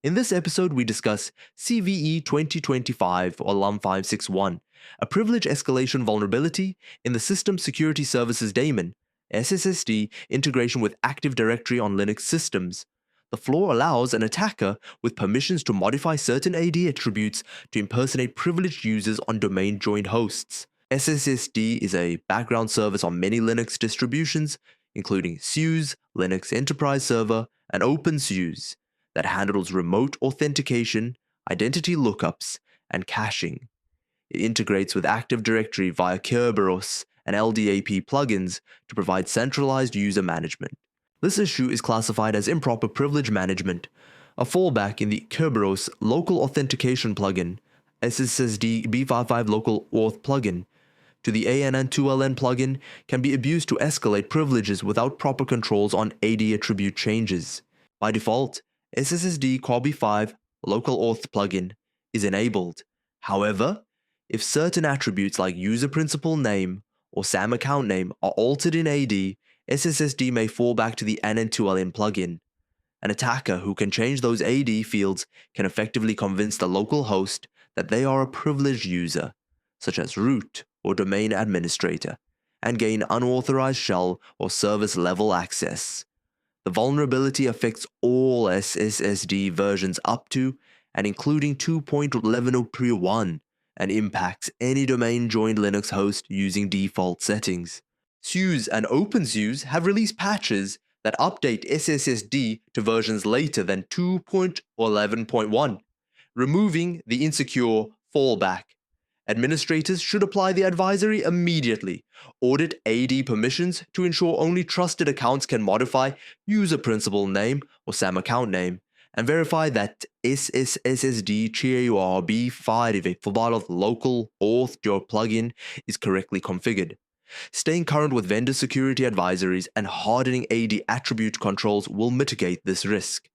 In this episode, we discuss CVE 2025-11561, a privilege escalation vulnerability in the System Security Services daemon, SSSD integration with Active Directory on Linux systems. The flaw allows an attacker with permissions to modify certain AD attributes to impersonate privileged users on domain-joined hosts. SSSD is a background service on many Linux distributions, including SUSE, Linux Enterprise Server, and OpenSUSE, that handles remote authentication, identity lookups, and caching. It integrates with Active Directory via Kerberos and LDAP plugins to provide centralized user management. This issue is classified as improper privilege management. A fallback in the Kerberos local authentication plugin, SSSD B55 local auth plugin, to the ANN2LN plugin can be abused to escalate privileges without proper controls on AD attribute changes. By default, SSSD CORB5 local auth plugin is enabled. However, if certain attributes like user principal name or SAM account name are altered in AD, SSSD may fall back to the ANN2LN plugin. An attacker who can change those AD fields can effectively convince the local host that they are a privileged user, such as root or domain administrator, and gain unauthorized shell or service level access. The vulnerability affects all SSSD versions up to and including 2.11.1 and impacts any domain-joined Linux host using default settings. SUSE and OpenSUSE have released patches that update SSSD to versions later than 2.11.1, removing the insecure fallback. Administrators should apply the advisory immediately, audit AD permissions to ensure only trusted accounts can modify user principal name or SAM account name, and verify that SSSD CVE CVE-2025 local auth your plugin is correctly configured. Staying current with vendor security advisories and hardening AD attribute controls will mitigate this risk.